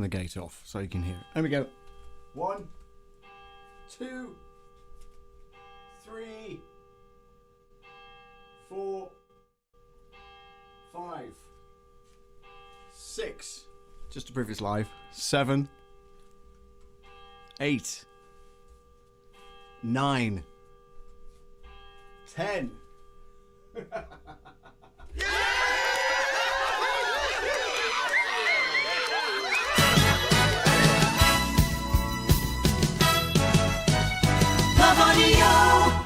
the gate off so you can hear it. There we go. 1, 2, 3, 4, 5, 6. Just to prove it's live. 7, 8, 9, 10. Love Audio.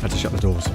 Had to shut the doors.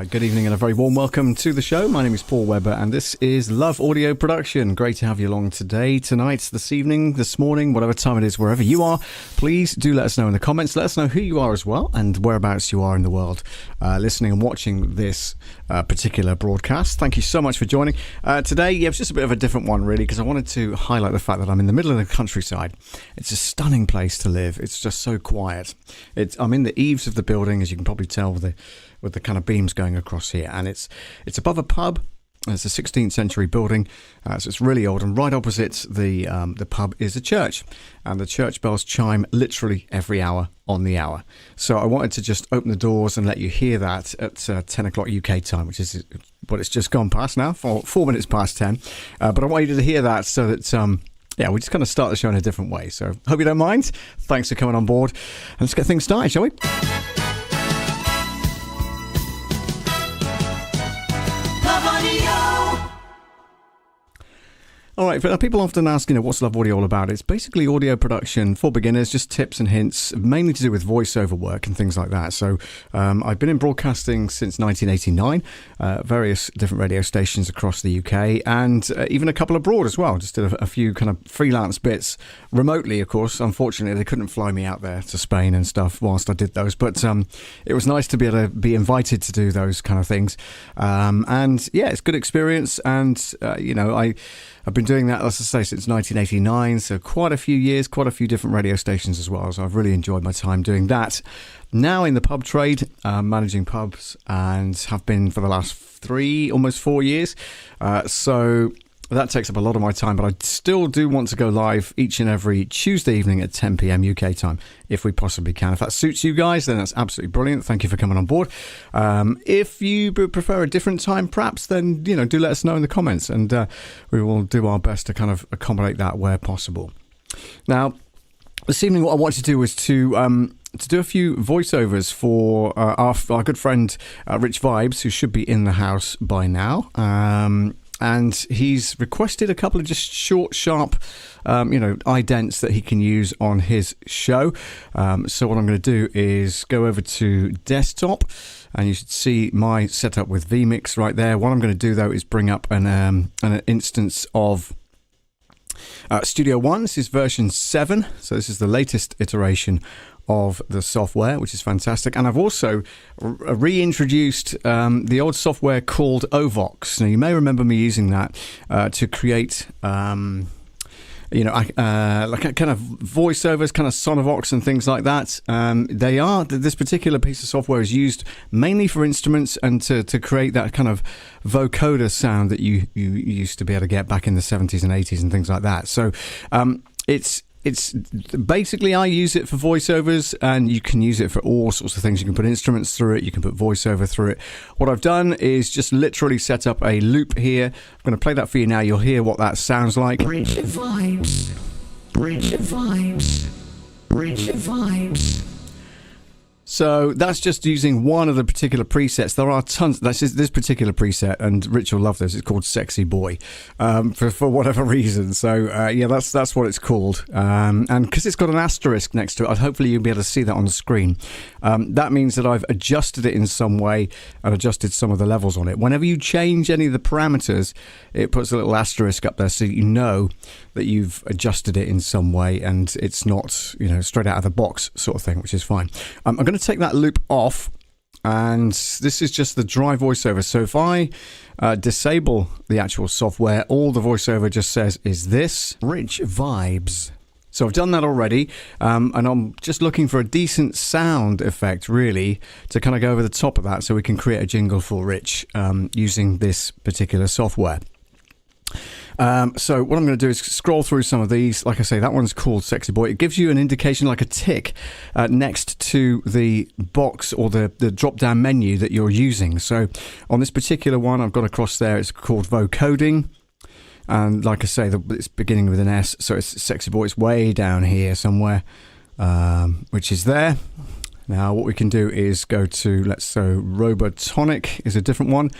Good evening and a very warm welcome to the show. My name is Paul Webber and this is Love Audio Production. Great to have you along today, tonight, this evening, this morning, whatever time it is, wherever you are. Please do let us know in the comments. Let us know who you are as well and whereabouts you are in the world listening and watching this particular broadcast. Thank you so much for joining. Today, it's just a bit of a different one really, because I wanted to highlight the fact that I'm in the middle of the countryside. It's a stunning place to live. It's just so quiet. I'm in the eaves of the building, as you can probably tell with the kind of beams going across here, and it's above a pub. It's a 16th century building, so it's really old, and right opposite the pub is a church, and the church bells chime literally every hour on the hour. So I wanted to just open the doors and let you hear that at 10 o'clock UK time, which is what it's just gone past now, 4 minutes past 10. But I want you to hear that so that we just kind of start the show in a different way. So hope you don't mind. Thanks for coming on board, and let's get things started, shall we? All right, but people often ask, what's Love Audio all about? It's basically audio production for beginners, just tips and hints, mainly to do with voiceover work and things like that. So I've been in broadcasting since 1989, various different radio stations across the UK, and even a couple abroad as well. Just did a few kind of freelance bits remotely, of course. Unfortunately, they couldn't fly me out there to Spain and stuff whilst I did those. But it was nice to be able to be invited to do those kind of things. And yeah, it's good experience. And, I've been doing that, as I say, since 1989, so quite a few years, quite a few different radio stations as well. So I've really enjoyed my time doing that. Now in the pub trade, managing pubs, and have been for the last almost 4 years. So that takes up a lot of my time, but I still do want to go live each and every Tuesday evening at 10 p.m. UK time, if we possibly can. If that suits you guys, then that's absolutely brilliant. Thank you for coming on board. If you prefer a different time, perhaps, then, do let us know in the comments, and we will do our best to kind of accommodate that where possible. Now, this evening, what I wanted to do was to do a few voiceovers for our good friend Rich Vybz, who should be in the house by now. and he's requested a couple of just short, sharp, idents that he can use on his show. So what I'm going to do is go over to desktop, and you should see my setup with vMix right there. What I'm going to do though is bring up an instance of Studio One. This is version 7, so this is the latest iteration of the software, which is fantastic. And I've also reintroduced the old software called OVOX. Now, you may remember me using that to create like a kind of voiceovers, kind of Sonovox and things like that. This particular piece of software is used mainly for instruments and to create that kind of vocoder sound that you used to be able to get back in the 70s and 80s and things like that. So it's basically, I use it for voiceovers, and you can use it for all sorts of things. You can put instruments through it, you can put voiceover through it. What I've done is just literally set up a loop here. I'm going to play that for you now. You'll hear what that sounds like. Bridge Vybz. Bridge Vybz. Bridge Vybz. So that's just using one of the particular presets. There are tons. That's just this particular preset, and Rich will love this. It's called Sexy Boy, for whatever reason. So that's what it's called. And because it's got an asterisk next to it, hopefully you'll be able to see that on the screen. That means that I've adjusted it in some way and adjusted some of the levels on it. Whenever you change any of the parameters, it puts a little asterisk up there, so you know that you've adjusted it in some way, and it's not straight out of the box sort of thing, which is fine. I'm going to take that loop off, and this is just the dry voiceover. So if I disable the actual software, all the voiceover just says is this Rich Vybz. So I've done that already, and I'm just looking for a decent sound effect, really, to kind of go over the top of that so we can create a jingle for Rich using this particular software. So what I'm going to do is scroll through some of these. Like I say, that one's called Sexy Boy. It gives you an indication, like a tick, next to the box or the drop-down menu that you're using. So on this particular one, I've got across there, it's called vocoding. And like I say, it's beginning with an S, so it's Sexy Boy. It's way down here somewhere, which is there. Now what we can do is go to, Robotonic is a different one.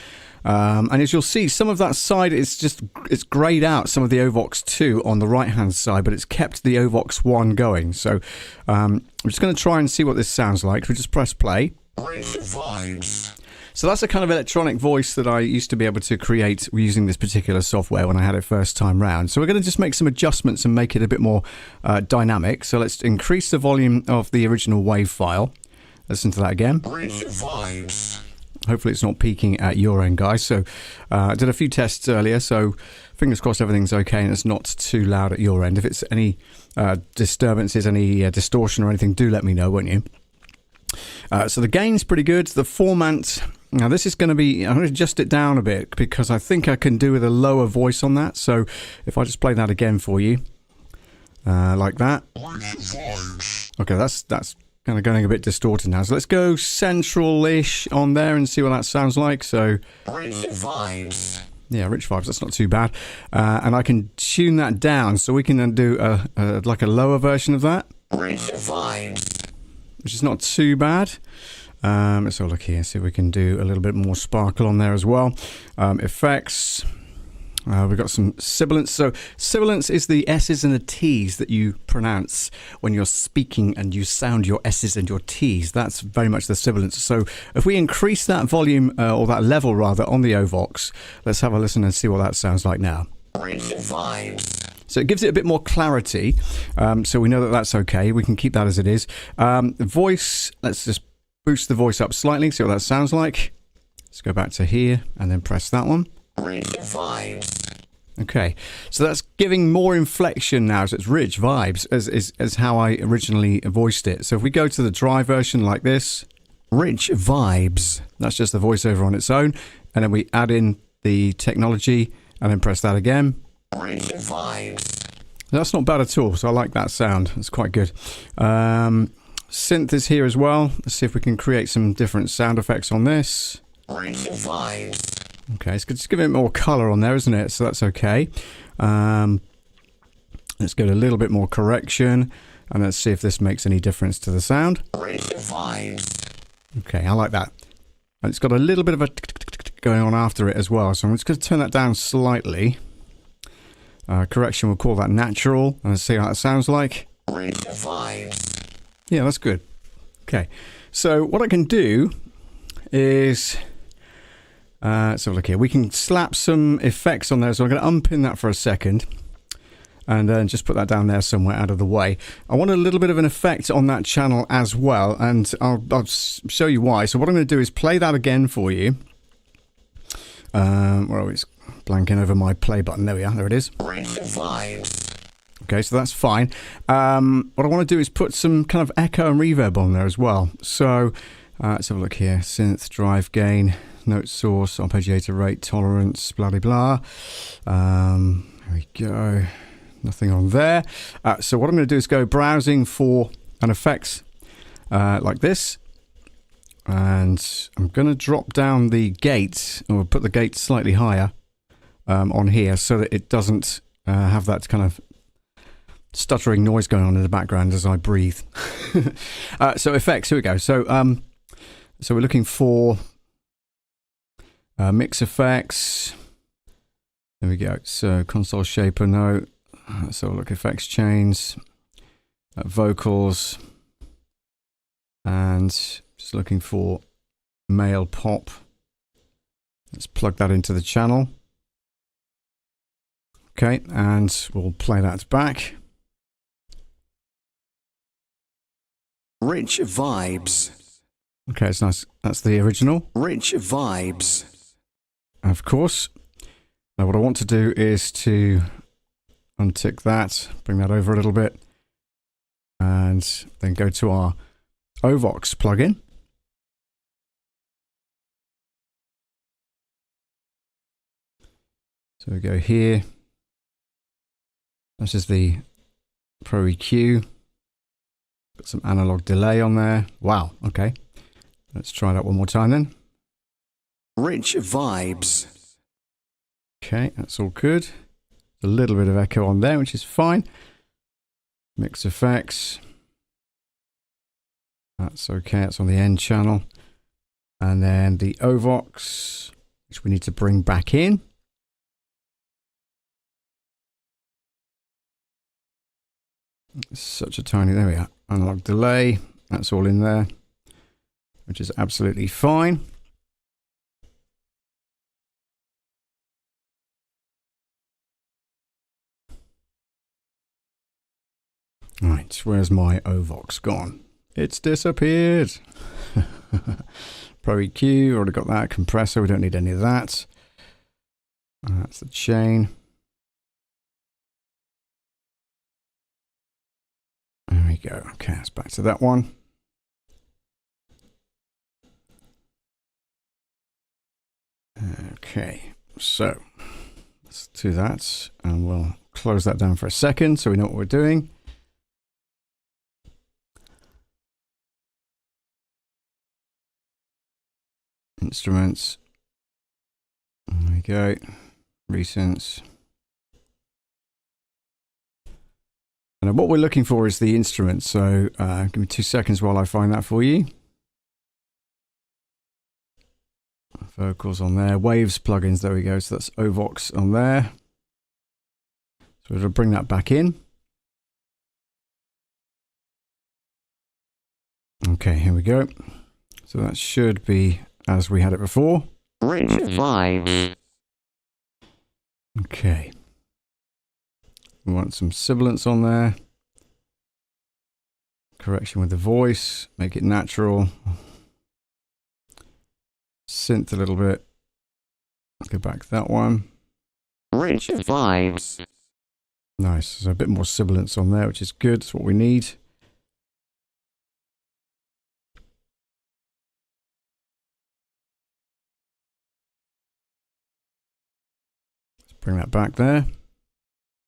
And as you'll see, some of that side it's grayed out some of the OVOX 2 on the right hand side, but it's kept the OVOX 1 going. So I'm just going to try and see what this sounds like. We just press play. So that's a kind of electronic voice that I used to be able to create using this particular software when I had it first time round. So we're going to just make some adjustments and make it a bit more dynamic. So let's increase the volume of the original WAV file. Listen to that again. Hopefully it's not peaking at your end, guys. So I did a few tests earlier, so fingers crossed everything's okay and it's not too loud at your end. If it's any disturbances, any distortion or anything, do let me know, won't you? So the gain's pretty good. The format, now this is going to be, I'm going to adjust it down a bit because I think I can do with a lower voice on that. So if I just play that again for you, like that. Okay, that's kind of going a bit distorted now. So let's go central-ish on there and see what that sounds like. So Rich Vybz. Yeah, Rich Vybz, that's not too bad. And I can tune that down, so we can then do like a lower version of that. Rich Vybz. Which is not too bad. Let's have a look here, see if we can do a little bit more sparkle on there as well. Effects. We've got some sibilance. So sibilance is the S's and the T's that you pronounce when you're speaking and you sound your S's and your T's. That's very much the sibilance. So if we increase that volume, or that level rather, on the OVOX, let's have a listen and see what that sounds like now. So it gives it a bit more clarity, so we know that that's okay. We can keep that as it is. Voice, let's just boost the voice up slightly, see what that sounds like. Let's go back to here and then press that one. Okay, so that's giving more inflection now, so it's Rich Vybz as how I originally voiced it. So if we go to the dry version like this, Rich Vybz, that's just the voiceover on its own, and then we add in the technology and then press that again. Rich Vybz. That's not bad at all, so I like that sound. It's quite good. Synth is here as well. Let's see if we can create some different sound effects on this. Rich Vybz. Okay, it's just giving it more color on there, isn't it? So that's okay. Let's go to a little bit more correction, and let's see if this makes any difference to the sound. Okay, I like that. And it's got a little bit of a going on after it as well. So I'm just going to turn that down slightly. Correction, we'll call that natural, and see how that sounds like. Bridge vibes. Yeah, that's good. Okay, so what I can do is, let's have a look here. We can slap some effects on there, so I'm going to unpin that for a second, and then just put that down there somewhere out of the way. I want a little bit of an effect on that channel as well, and I'll show you why. So what I'm going to do is play that again for you. Well, it's blanking over my play button. There we are. There it is. Bridge vibes. Okay, so that's fine. What I want to do is put some kind of echo and reverb on there as well. So let's have a look here. Synth, drive, gain, note source, arpeggiator rate, tolerance, blah, blah, blah. There we go. Nothing on there. So what I'm going to do is go browsing for an effects like this. And I'm going to drop down the gate, or put the gate slightly higher on here so that it doesn't have that kind of stuttering noise going on in the background as I breathe. So effects, here we go. So so we're looking for mix effects. There we go. So console shaper note. So look, effects chains, vocals, and just looking for male pop. Let's plug that into the channel. Okay, and we'll play that back. Rich vibes. Okay, it's nice. That's the original. Rich vibes. Of course. Now what I want to do is to untick that, bring that over a little bit, and then go to our OVOX plugin. So we go here. This is the Pro EQ. Got some analog delay on there. Wow, okay. Let's try that one more time then. Rich vibes. Okay, that's all good. A little bit of echo on there, which is fine. Mix effects. That's okay, it's on the end channel. And then the OVOX, which we need to bring back in. Such a tiny, there we are, analog delay. That's all in there, which is absolutely fine. Right, where's my OVOX gone? It's disappeared. Pro EQ, already got that. Compressor, we don't need any of that. That's the chain. There we go. Okay, let's back to that one. Okay, so let's do that, and we'll close that down for a second so we know what we're doing. Instruments. There we go. Recents. And what we're looking for is the instrument. So give me 2 seconds while I find that for you. Vocals on there. Waves plugins. There we go. So that's OVOX on there. So we'll bring that back in. Okay, here we go. So that should be as we had it before. Rich vibes. Okay. We want some sibilance on there. Correction with the voice. Make it natural. Synth a little bit. Go back to that one. Rich vibes. Nice. So a bit more sibilance on there, which is good. It's what we need. Bring that back there.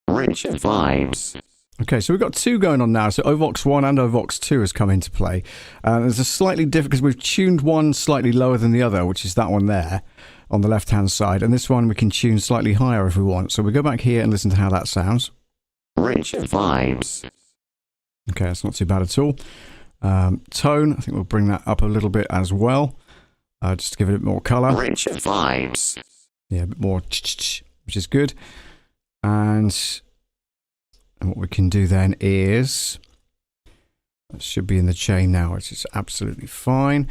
Rich vibes. Okay, so we've got two going on now. So OVOX 1 and OVOX 2 has come into play. There's a slightly different, because we've tuned one slightly lower than the other, which is that one there on the left-hand side. And this one we can tune slightly higher if we want. So we go back here and listen to how that sounds. Rich vibes. Okay, that's not too bad at all. Tone, I think we'll bring that up a little bit as well. just to give it a bit more color. Richer vibes. Yeah, a bit more, which is good. And what we can do then is, that should be in the chain now, which is absolutely fine.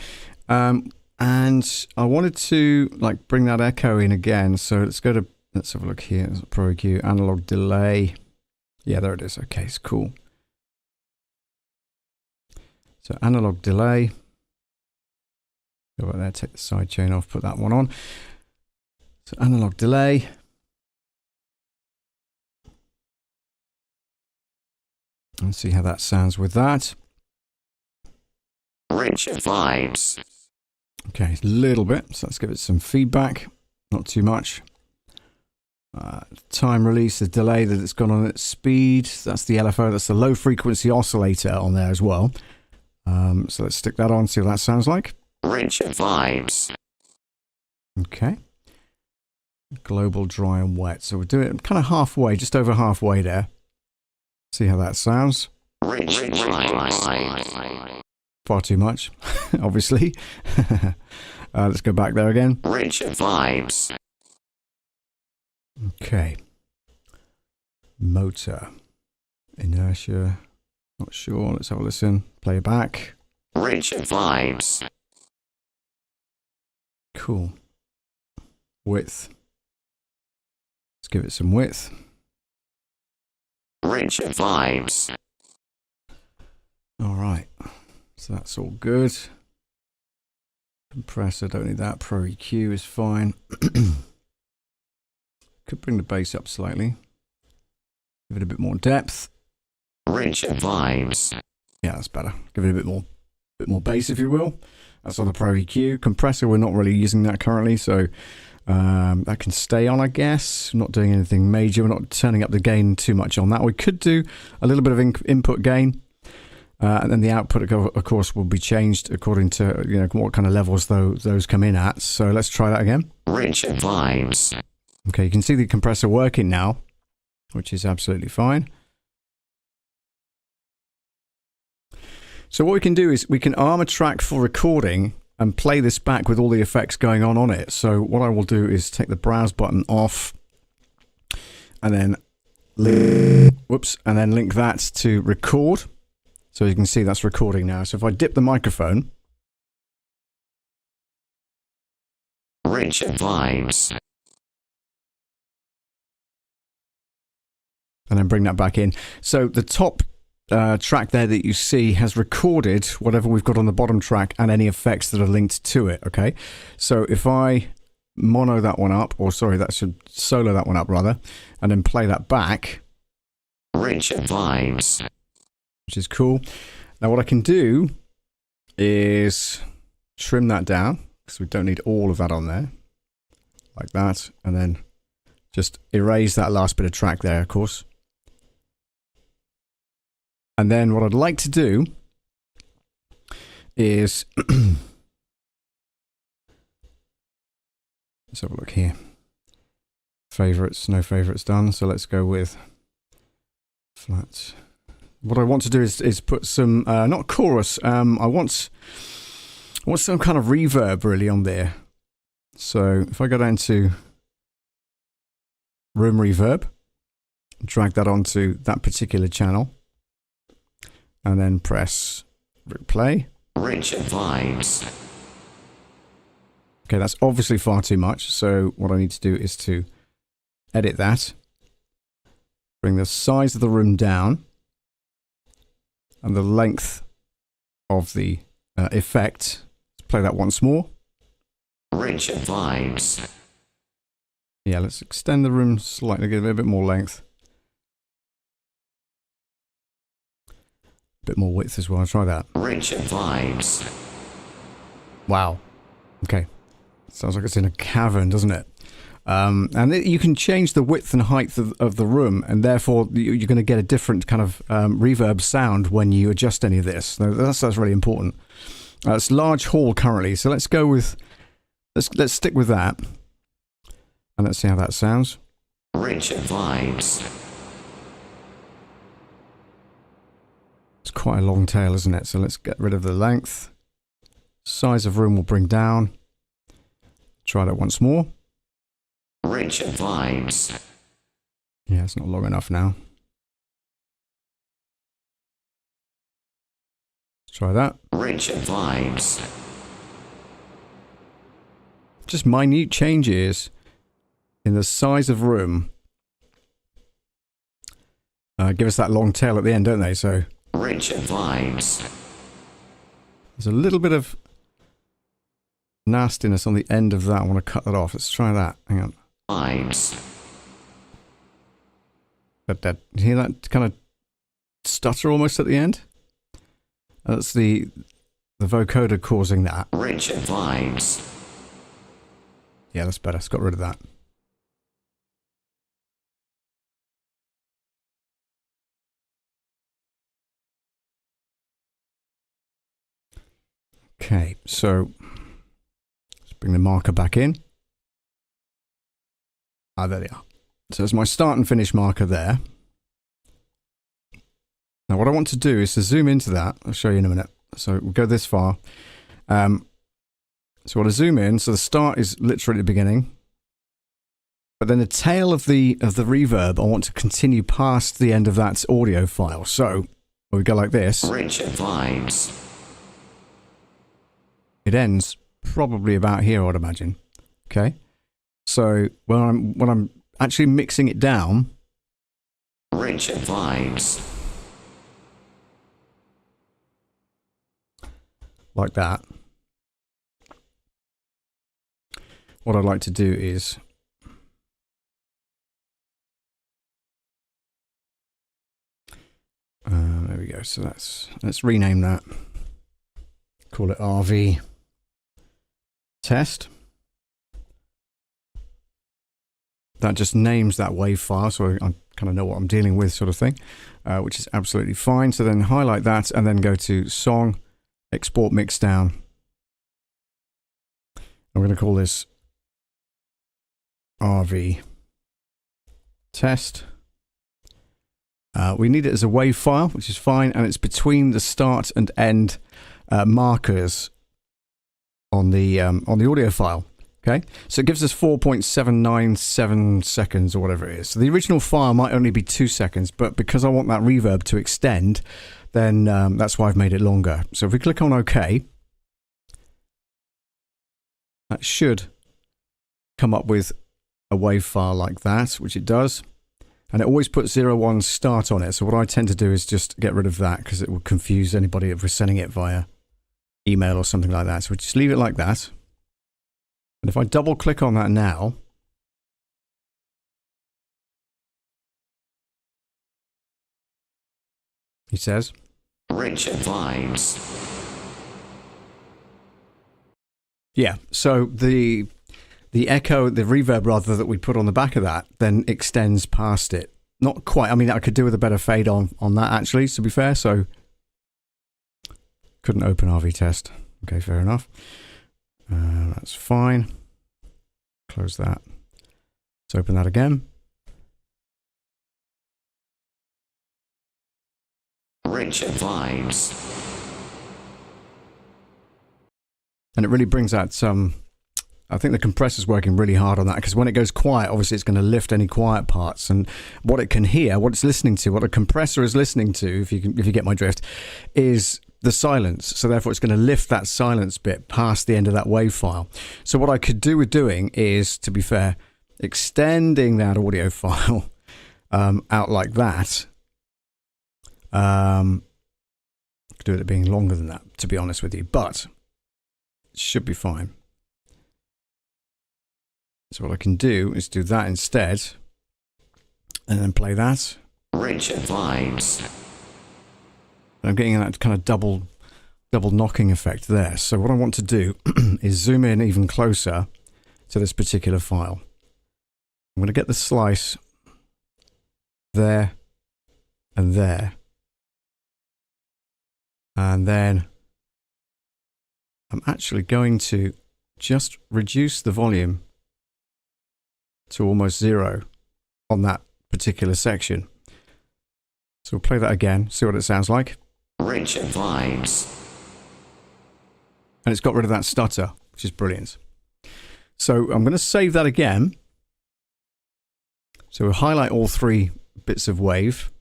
And I wanted to like bring that echo in again. So let's have a look here. Pro EQ, analog delay. Yeah, there it is. Okay, it's cool. So analog delay. Go right there, take the side chain off, put that one on. So analog delay. And see how that sounds with that. Richer vibes. Okay, a little bit. So let's give it some feedback. Not too much. Time release, the delay that it's gone on at speed. That's the LFO. That's the low frequency oscillator on there as well. So let's stick that on, see what that sounds like. Richer vibes. Okay. Global dry and wet. So we'll do it kind of halfway, just over halfway there. See how that sounds. Richer vibes. Far too much, obviously. Let's go back there again. Richer vibes. Okay. Motor. Inertia. Not sure. Let's have a listen. Play it back. Richer vibes. Cool. Width. Let's give it some width. Richer vibes. All right. So that's all good. Compressor, don't need that. Pro EQ is fine. Could bring the bass up slightly. Give it a bit more depth. Richer vibes. Yeah, that's better. Give it a bit more bass, if you will. That's on the Pro EQ. Compressor, we're not really using that currently, so that can stay on, I guess. Not doing anything major. We're not turning up the gain too much on that. We could do a little bit of input gain, and then the output, of course, will be changed according to what kind of levels those come in at. So let's try that again. Richer vibes. Okay, you can see the compressor working now, which is absolutely fine. So what we can do is we can arm a track for recording and play this back with all the effects going on it. So what I will do is take the browse button off and then link that to record. So you can see that's recording now. So if I dip the microphone. Richer vibes. And then bring that back in. So the top track there that you see has recorded whatever we've got on the bottom track and any effects that are linked to it, okay? So if I mono that one up, or sorry, that should solo that one up rather, and then play that back. Richer vibes. Which is cool. Now what I can do is trim that down, because we don't need all of that on there. Like that, and then just erase that last bit of track there, of course. And then what I'd like to do is let's have a look here. Favorites, no favorites done. So let's go with flat. What I want to do is put some not chorus. I want some kind of reverb really on there. So if I go down to room reverb, drag that onto that particular channel. And then press play. Richer vibes. Okay, that's obviously far too much. So what I need to do is to edit that. Bring the size of the room down. And the length of the effect. Let's play that once more. Richer vibes. Yeah, let's extend the room slightly, give it a bit more length. Bit more width as well. I'll try that. Richer vibes. Wow. Okay. Sounds like it's in a cavern, doesn't it? And you can change the width and height of the room, and therefore you're going to get a different kind of reverb sound when you adjust any of this. So that's really important. It's large hall currently, so let's go with let's stick with that, and let's see how that sounds. Richer vibes. It's quite a long tail, isn't it? So let's get rid of the length. Size of room will bring down. try that once more. Rich Vybz. Yeah, it's not long enough now. Let's try that. Rich Vybz. Just minute changes in the size of room give us that long tail at the end, don't they? So Rich Vybz. there's a little bit of nastiness on the end of that. I want to cut that off. Let's try that. Hang on. Vybz. You hear that kind of stutter almost at the end? That's the vocoder causing that. Rich Vybz. Yeah, that's better. It's got rid of that. Okay, so let's bring the marker back in. Ah, there they are. So there's my start and finish marker there. Now what I want to do is to zoom into that. I'll show you in a minute. So we'll go this far. So I want to zoom in. So the start is literally at the beginning. But then the tail of the reverb, I want to continue past the end of that audio file. So we go like this. Rich Vybz. It ends probably about here, I'd imagine. Okay. So when I'm actually mixing it down, Rich Vybz. like that, what I'd like to do is there we go. So let's rename that. Call it RV test. That just names that wave file, so I kind of know what I'm dealing with, sort of thing, which is absolutely fine. So then highlight that and then go to Song, Export Mix Down. I'm going to call this RV test. We need it as a wave file, which is fine, and it's between the start and end markers on the audio file. Okay, so it gives us 4.797 seconds or whatever it is. So the original file might only be 2 seconds, but because I want that reverb to extend, then that's why I've made it longer. So if we click on OK, that should come up with a wave file like that, which it does. And it always puts 01 start on it. So what I tend to do is just get rid of that because it will confuse anybody if we're sending it via email or something like that. So we just leave it like that. And if I double click on that now, he says, Rich Vybz. yeah, so the echo, the reverb rather, that we put on the back of that then extends past it. Not quite. I mean, I could do with a better fade on that actually, to be fair. So couldn't open RV test. Okay, fair enough. That's fine. Close that. Let's open that again. Rich Vybz. And it really brings out some. I think the compressor's working really hard on that, because when it goes quiet, obviously it's going to lift any quiet parts, and what it can hear, what it's listening to, what a compressor is listening to, if you get my drift, is the silence. So therefore it's going to lift that silence bit past the end of that wave file. So what I could do with doing is, to be fair, extending that audio file out like that. Could do it being longer than that, to be honest with you, but it should be fine. So what I can do is do that instead, and then play that. Rich Vybz. And I'm getting that kind of double knocking effect there. So what I want to do is zoom in even closer to this particular file. I'm going to get the slice there and there. And then I'm actually going to just reduce the volume to almost 0 on that particular section. So we'll play that again, see what it sounds like. Rich Vybz. And it's got rid of that stutter, which is brilliant. So I'm going to save that again. So we'll highlight all 3 bits of wave.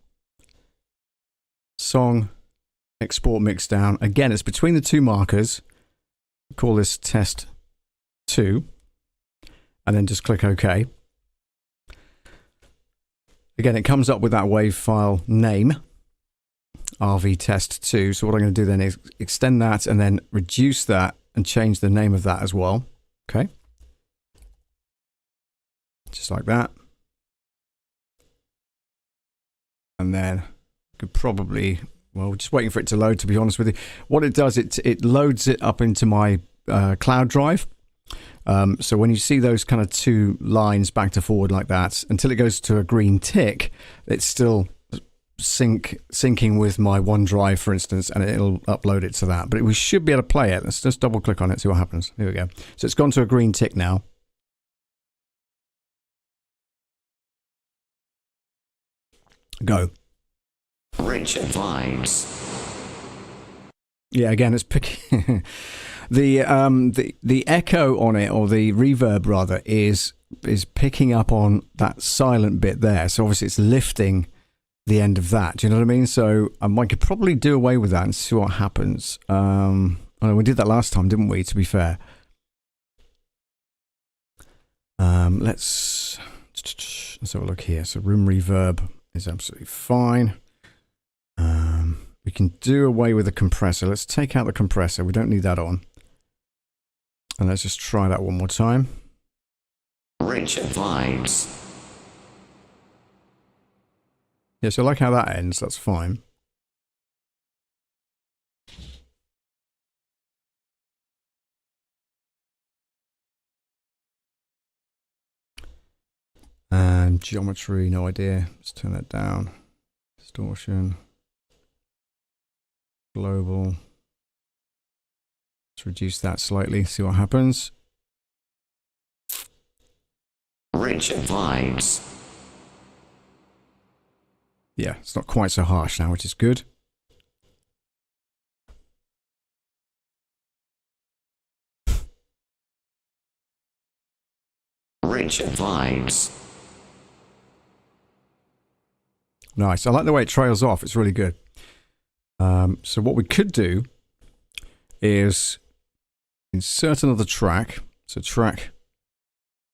Song, export mix down. Again, it's between the 2 markers. Call this test 2. And then just click OK. Again, it comes up with that wave file name, RV test 2. So what I'm going to do then is extend that and then reduce that and change the name of that as well. Okay. Just like that. And then could probably, well, just waiting for it to load, to be honest with you. What it does, it loads it up into my cloud drive. So when you see those kind of 2 lines back to forward like that, until it goes to a green tick, it's still syncing with my OneDrive, for instance, and it'll upload it to that. But we should be able to play it. Let's just double click on it, see what happens. Here we go. So it's gone to a green tick now. Go. Rich and Vybz. Yeah, again, it's picking the echo on it, or the reverb rather, is picking up on that silent bit there. So obviously it's lifting the end of that. Do you know what I mean? So I could probably do away with that and see what happens. We did that last time, didn't we? To be fair, let's have a look here. So room reverb is absolutely fine. We can do away with the compressor. Let's take out the compressor. We don't need that on. And let's just try that one more time. Rich and Vybz. Yeah, so I like how that ends. That's fine. And geometry, no idea. Let's turn that down. Distortion. Global. Let's reduce that slightly, see what happens. Rich and Vybz. Yeah, it's not quite so harsh now, which is good. Rich and Vybz. Nice. I like the way it trails off. It's really good. So what we could do is insert another track. So track,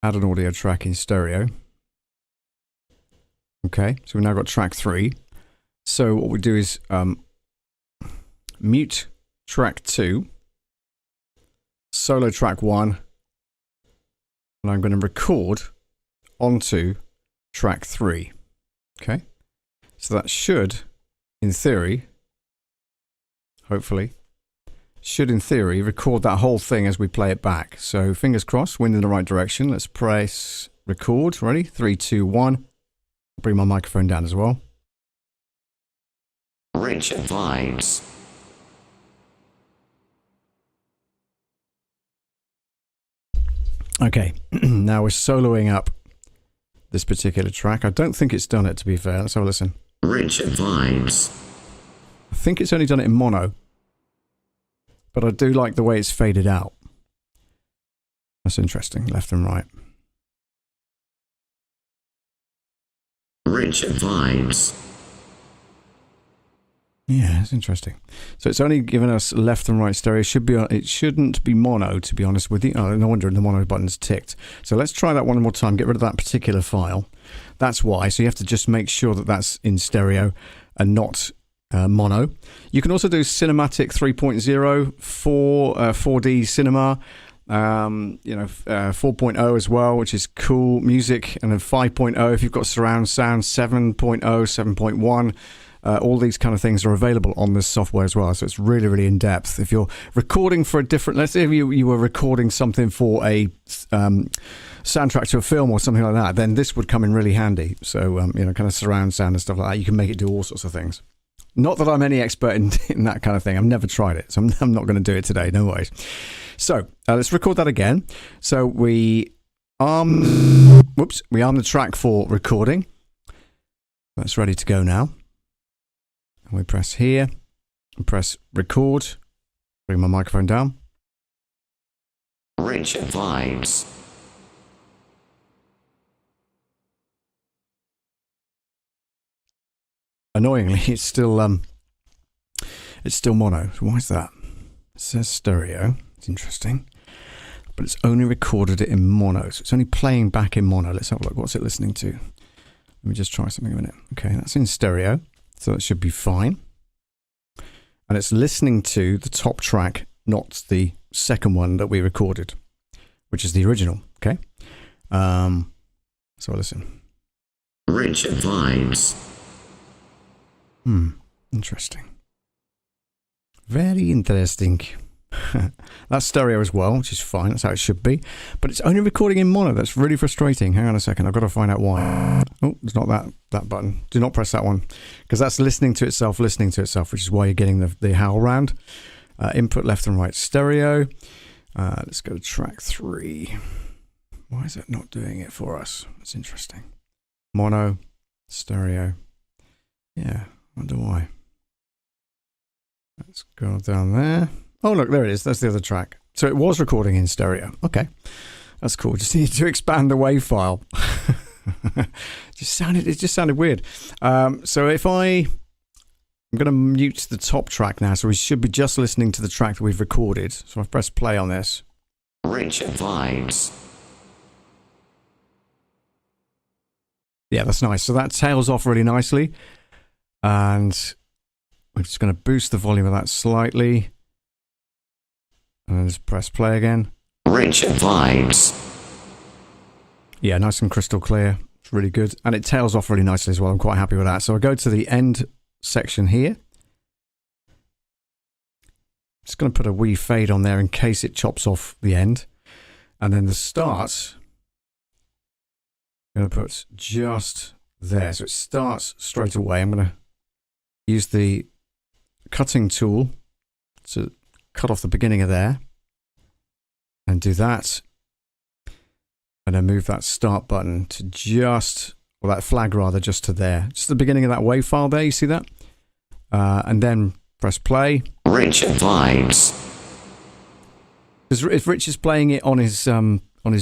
add an audio track in stereo. Okay, so we've now got track 3. So what we do is mute track 2, solo track 1, and I'm going to record onto track 3. Okay, so that should, in theory, hopefully, should in theory record that whole thing as we play it back. So fingers crossed, wind in the right direction. Let's press record. Ready? 3, 2, 1. Bring my microphone down as well. Rich and Vybz. Okay, now we're soloing up this particular track. I don't think it's done it, to be fair. Let's have a listen. Rich and Vybz. I think it's only done it in mono, but I do like the way it's faded out. That's interesting, left and right. Rich and Vybz. Yeah, it's interesting. So it's only given us left and right stereo. It shouldn't be mono, to be honest with you. Oh, no wonder the mono button's ticked. So let's try that one more time. Get rid of that particular file. That's why. So you have to just make sure that that's in stereo and not mono. You can also do Cinematic 3.0 4D cinema. 4.0 as well, which is cool. Music, and then 5.0 if you've got surround sound. 7.0, 7.1. All these kind of things are available on this software as well, so it's really, really in depth. If you're recording for a different, let's say if you were recording something for a soundtrack to a film or something like that, then this would come in really handy. So kind of surround sound and stuff like that. You can make it do all sorts of things. Not that I'm any expert in that kind of thing. I've never tried it, so I'm not going to do it today. No worries. So let's record that again. So we arm the track for recording. That's ready to go now. And we press here and press record. Bring my microphone down. Rich and Vybz. annoyingly, it's still mono. So why is that? It says stereo. It's interesting. But it's only recorded it in mono. So it's only playing back in mono. Let's have a look. What's it listening to? Let me just try something a minute. Okay, that's in stereo. So that should be fine. And it's listening to the top track, not the second one that we recorded, which is the original. Okay. So listen. Rich vibes. Interesting. Very interesting. That's stereo as well, which is fine. That's how it should be. But it's only recording in mono. That's really frustrating. Hang on a second. I've got to find out why. Oh, it's not that button. Do not press that one. Because that's listening to itself, which is why you're getting the howl round. Input left and right stereo. Let's go to track 3. Why is it not doing it for us? That's interesting. Mono, stereo. Yeah, wonder why. Let's go down there. Oh, look, there it is. That's the other track. So it was recording in stereo. Okay, that's cool. Just need to expand the WAV file. It just sounded weird. So if I'm going to mute the top track now, so we should be just listening to the track that we've recorded. So I've pressed play on this. Rich vibes. Yeah, that's nice. So that tails off really nicely. And we're just going to boost the volume of that slightly. And then just press play again. Rich vibes. Yeah, nice and crystal clear. It's really good. And it tails off really nicely as well. I'm quite happy with that. So I go to the end section here. Just going to put a wee fade on there in case it chops off the end. And then the start, I'm going to put just there. So it starts straight away. I'm going to use the cutting tool to cut off the beginning of there and do that. And then move that start button to just, or that flag rather, just to there. Just the beginning of that WAV file there, you see that? And then press play. Rich vibes. Because if Rich is playing it on his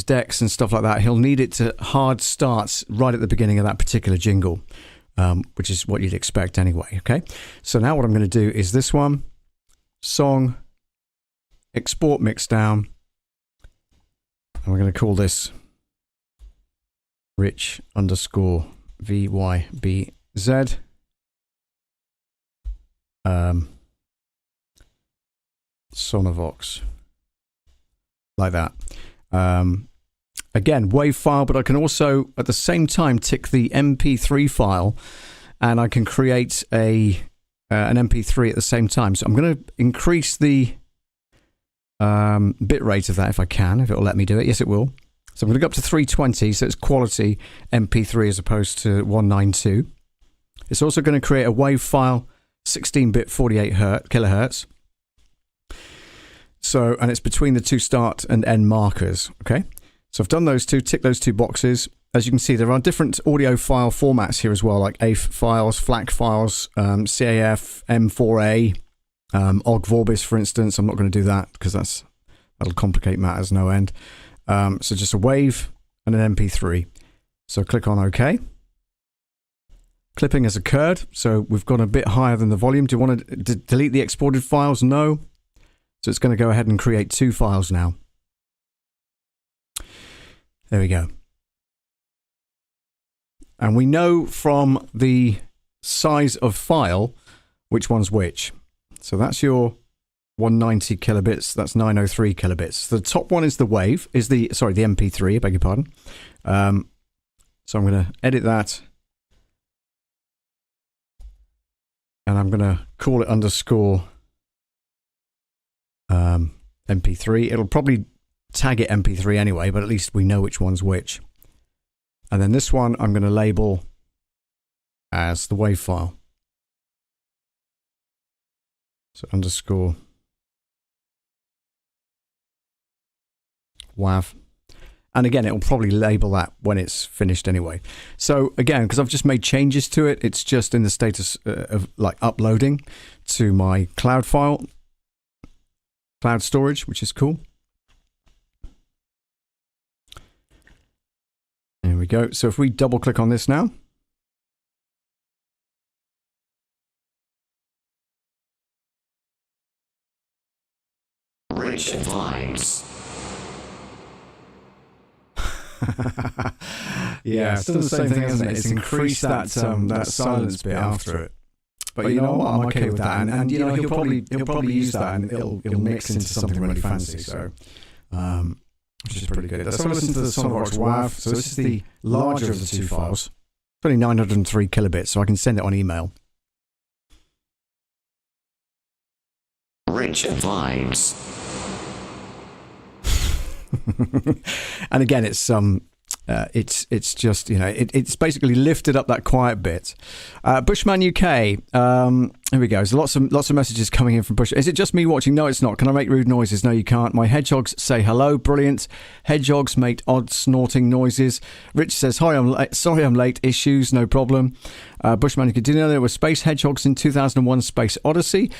decks and stuff like that, he'll need it to hard start right at the beginning of that particular jingle, which is what you'd expect anyway, okay? So now what I'm going to do is this one, song, export mix down, and we're going to call this Rich _ VYBZ. Sonovox. Like that. Again, WAV file, but I can also at the same time tick the MP3 file, and I can create an MP3 at the same time. So I'm going to increase the bit rate of that if I can, if it'll let me do it. Yes, it will. So I'm going to go up to 320, so it's quality MP3 as opposed to 192. It's also going to create a WAV file, 16-bit 48 kilohertz. So, and it's between the two start and end markers, okay? So I've done those two, tick those two boxes. As you can see, there are different audio file formats here as well, like AF files, FLAC files, CAF, M4A, OGG Vorbis, for instance. I'm not going to do that because that'll complicate matters no end. So just a WAV and an MP3. So click on OK. Clipping has occurred, so we've gone a bit higher than the volume. Do you want to delete the exported files? No. So it's going to go ahead and create 2 files now. There we go. And we know from the size of file which one's which. So that's your 190 kilobits, that's 903 kilobits. The top one is the WAV, the MP3, I beg your pardon. So I'm going to edit that. And I'm going to call it _ MP3. It'll probably tag it MP3 anyway, but at least we know which one's which. And then this one I'm going to label as the WAV file. So _ WAV. And again, it will probably label that when it's finished anyway. So again, because I've just made changes to it, it's just in the status of like uploading to my cloud file, cloud storage, which is cool. There we go. So if we double click on this now, Rich advice. Yeah, it's done the same thing, hasn't it? It's increased that silence bit after it. But you know what? I'm okay with that, and you know he'll probably use that, and it'll mix into something really fancy. So, which is pretty good. Let's have a listen to the Sonovox WAV. So this is the larger of the two files. It's only 903 kilobits, so I can send it on email. Rich advice. And again, it's just, you know, it's basically lifted up that quiet bit. Bushman UK, here we go. There's lots of messages coming in from Bush. Is it just me watching? No, it's not. Can I make rude noises? No, you can't. My hedgehogs say hello. Brilliant. Hedgehogs make odd snorting noises. Rich says, hi, I'm late. Sorry I'm late. Issues, no problem. Bushman UK, do you know there were space hedgehogs in 2001 Space Odyssey?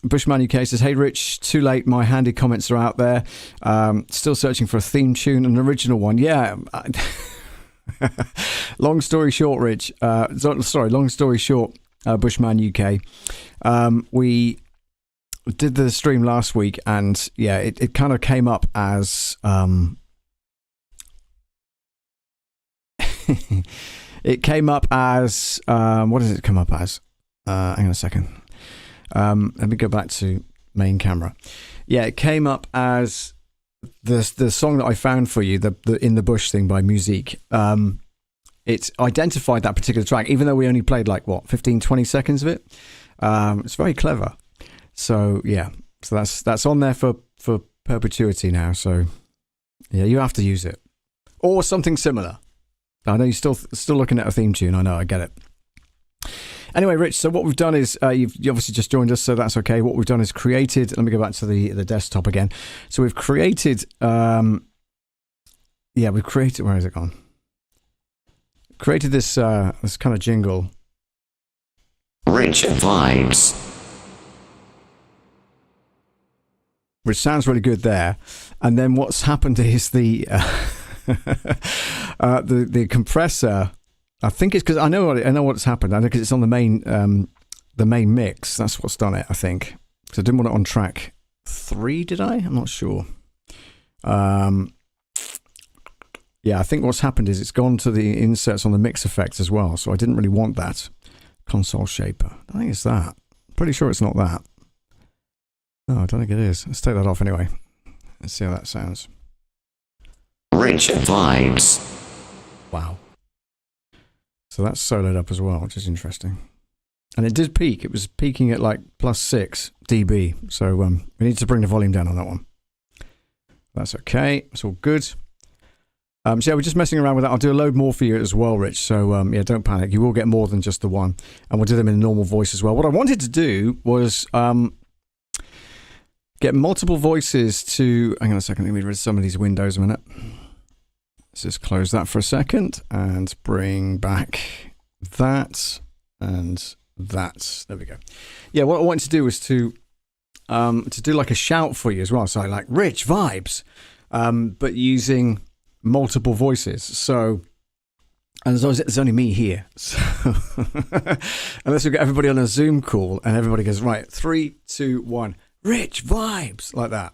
Bushman UK says, hey Rich, too late, my handy comments are out there. Still searching for a theme tune, an original one. Yeah. Long story short, Rich. Long story short, Bushman UK. We did the stream last week, and yeah, it kind of came up as... it came up as... what does it come up as? Hang on a second. Let me go back to main camera. Yeah, it came up as the song that I found for you, the In the Bush thing by Musique. It identified that particular track, even though we only played like, 15, 20 seconds of it. It's very clever. So, yeah. So that's on there for perpetuity now. So, yeah, you have to use it. Or something similar. I know you're still looking at a theme tune. I know, I get it. Anyway, Rich, so what we've done is, you obviously just joined us, so that's okay. What we've done is created, let me go back to the desktop again. So we've created, where has it gone? Created this kind of jingle. Rich Vybz. Which sounds really good there. And then what's happened is the compressor... I think it's because I know what's happened. I know because it's on the main mix. That's what's done it, I think. So I didn't want it on track 3, did I? I'm not sure. Yeah, I think what's happened is it's gone to the inserts on the mix effects as well. So I didn't really want that console shaper. I think it's that. Pretty sure it's not that. No, I don't think it is. Let's take that off anyway. Let's see how that sounds. Rich Vybz. Wow. So that's soloed up as well, which is interesting. And it did peak. It was peaking at like +6 dB. So we need to bring the volume down on that one. That's okay. It's all good. So yeah, we're just messing around with that. I'll do a load more for you as well, Rich. So yeah, don't panic. You will get more than just the one. And we'll do them in a normal voice as well. What I wanted to do was get multiple voices to... Hang on a second. Let me read some of these windows a minute. Let's just close that for a second and bring back that and that. There we go. Yeah, what I wanted to do was to do like a shout for you as well. So like Rich Vybz, but using multiple voices. So, and there's only me here. So unless we get everybody on a Zoom call and everybody goes, right, 3, 2, 1, Rich Vybz, like that.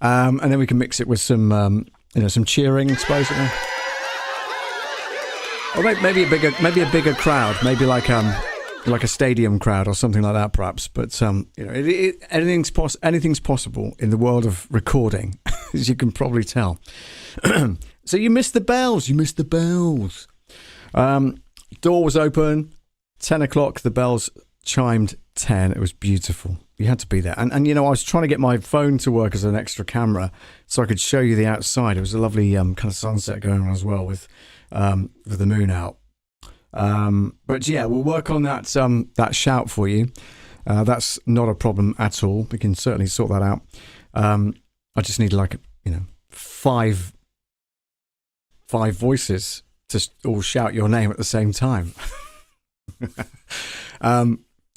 And then we can mix it with some... some cheering, I suppose. Or maybe a bigger crowd, maybe like a stadium crowd or something like that, perhaps. But anything's possible in the world of recording, as you can probably tell. So you missed the bells. Door was open, 10 o'clock. The bells chimed 10. It was beautiful. You had to be there. And I was trying to get my phone to work as an extra camera so I could show you the outside. It was a lovely kind of sunset going on as well with the moon out. But yeah, we'll work on that shout for you. That's not a problem at all. We can certainly sort that out. I just need like, five voices to all shout your name at the same time.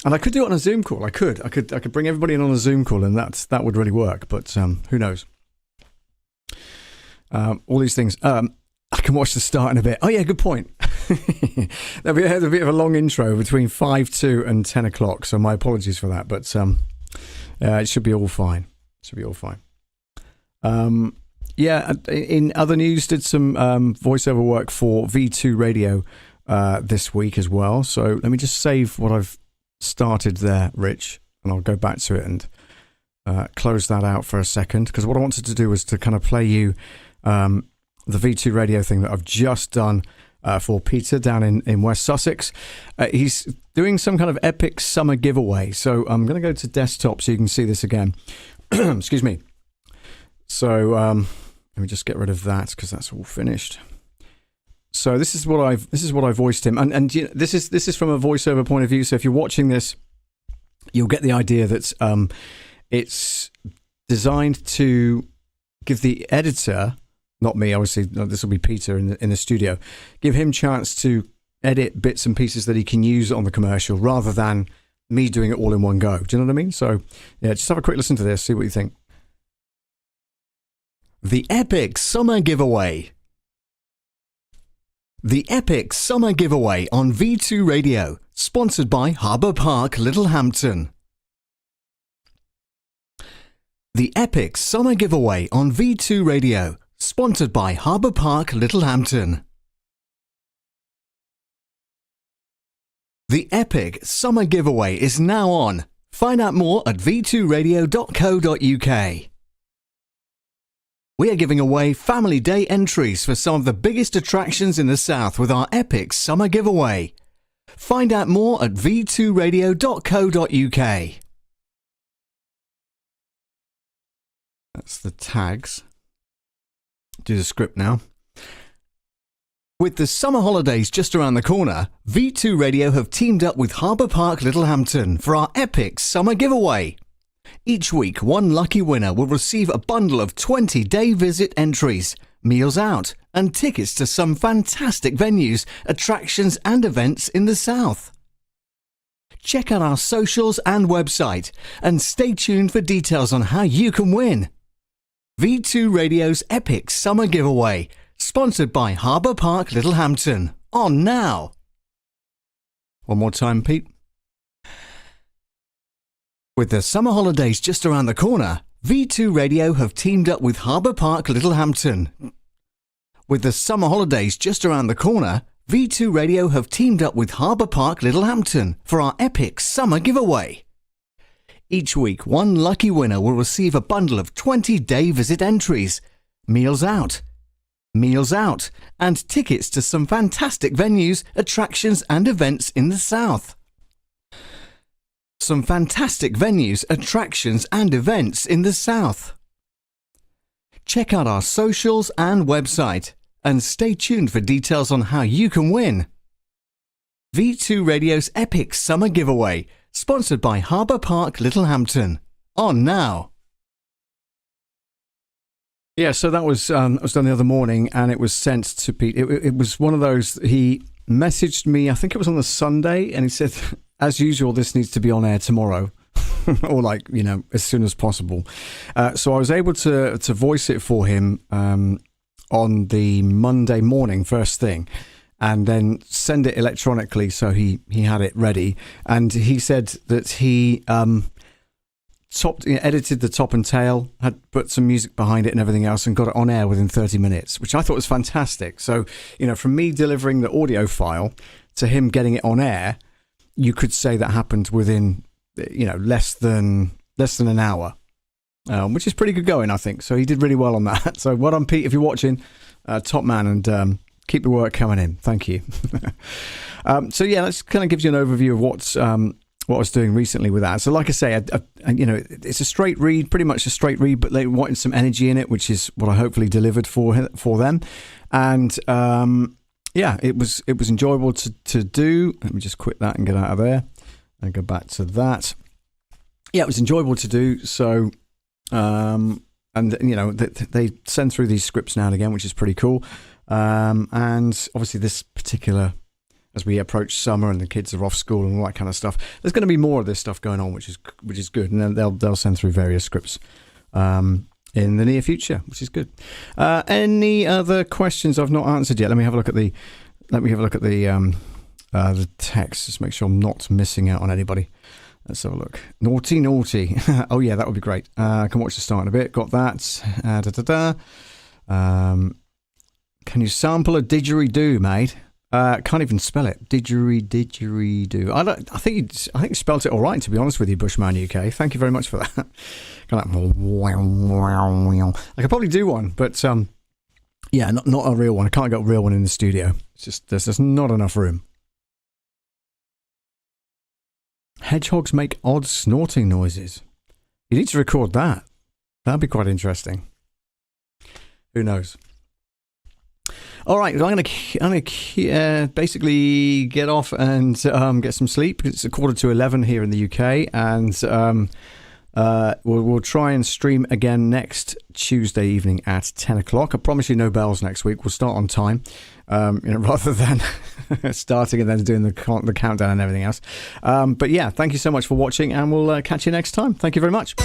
And I could do it on a Zoom call. I could bring everybody in on a Zoom call, and that would really work. But who knows? All these things. I can watch the start in a bit. Oh yeah, good point. There'll be a bit of a long intro between 5 to and 10 o'clock. So my apologies for that. But it should be all fine. Should be all fine. Yeah, in other news, did some voiceover work for V2 Radio this week as well. So let me just save what I've started there, Rich, and I'll go back to it and close that out for a second, because what I wanted to do was to kind of play you the V2 Radio thing that I've just done for Peter down in West Sussex. He's doing some kind of epic summer giveaway. So I'm going to go to desktop so you can see this again. Excuse me. So let me just get rid of that because that's all finished. So this is what I voiced him, and you know, this is from a voiceover point of view. So if you're watching this, you'll get the idea that it's designed to give the editor, not me, obviously, this will be Peter in the studio, give him chance to edit bits and pieces that he can use on the commercial rather than me doing it all in one go. Do you know what I mean? So yeah, just have a quick listen to this, see what you think. The epic summer giveaway. The epic summer giveaway on V2 Radio, sponsored by Harbour Park, Littlehampton. The epic summer giveaway on V2 Radio, sponsored by Harbour Park, Littlehampton. The epic summer giveaway is now on. Find out more at v2radio.co.uk. We are giving away Family Day entries for some of the biggest attractions in the South with our epic summer giveaway. Find out more at v2radio.co.uk. That's the tags. Do the script now. With the summer holidays just around the corner, V2 Radio have teamed up with Harbour Park, Littlehampton for our epic summer giveaway. Each week, one lucky winner will receive a bundle of 20 day visit entries, meals out, and tickets to some fantastic venues, attractions, and events in the South. Check out our socials and website, and stay tuned for details on how you can win. V2 Radio's epic summer giveaway, sponsored by Harbour Park, Littlehampton. On now. One more time, Pete. With the summer holidays just around the corner, V2 Radio have teamed up with Harbour Park, Littlehampton. With the summer holidays just around the corner, V2 Radio have teamed up with Harbour Park, Littlehampton for our epic summer giveaway. Each week, one lucky winner will receive a bundle of 20 day visit entries, meals out, and tickets to some fantastic venues, attractions, and events in the South. Some fantastic venues, attractions, and events in the South. Check out our socials and website, and stay tuned for details on how you can win. V2 Radio's epic summer giveaway, sponsored by Harbour Park, Littlehampton. On now. Yeah, so that was done the other morning, and it was sent to Pete. It was one of those, he messaged me, I think it was on the Sunday, and he said, as usual, this needs to be on air tomorrow. Or like, you know, as soon as possible. So I was able to voice it for him on the Monday morning, first thing, and then send it electronically so he had it ready. And he said that he edited the top and tail, had put some music behind it and everything else, and got it on air within 30 minutes, which I thought was fantastic. So, you know, from me delivering the audio file to him getting it on air, you could say that happened within, you know, less than an hour, which is pretty good going, I think. So he did really well on that. So well done, Pete, if you're watching, top man, and keep the work coming in. Thank you. So yeah, that kind of gives you an overview of what I was doing recently with that. So like I say, I you know, it's a straight read, pretty much a straight read, but they wanted some energy in it, which is what I hopefully delivered for them. And yeah, it was enjoyable to do. Let me just quit that and get out of there and go back to that. Yeah, it was enjoyable to do. So, and you know, they send through these scripts now and again, which is pretty cool. And obviously this particular, as we approach summer and the kids are off school and all that kind of stuff, there's going to be more of this stuff going on, which is good. And then they'll send through various scripts in the near future, which is good. Any other questions I've not answered yet? Let me have a look at the text, just make sure I'm not missing out on anybody. Let's have a look. Naughty, naughty. Oh, yeah, that would be great. I can watch the start in a bit. Got that. Can you sample a didgeridoo, mate? Can't even spell it. Didgeridoo. I think you spelled it all right, to be honest with you, Bushman UK. Thank you very much for that. Kind of like, I could probably do one, but yeah, not a real one. I can't get a real one in the studio. It's just there's just not enough room. Hedgehogs make odd snorting noises. You need to record that. That'd be quite interesting. Who knows? All right, I'm going to basically get off and get some sleep. It's 11:15 here in the UK, and we'll try and stream again next Tuesday evening at 10 o'clock. I promise you no bells next week. We'll start on time, rather than starting and then doing the countdown and everything else. But yeah, thank you so much for watching, and we'll catch you next time. Thank you very much.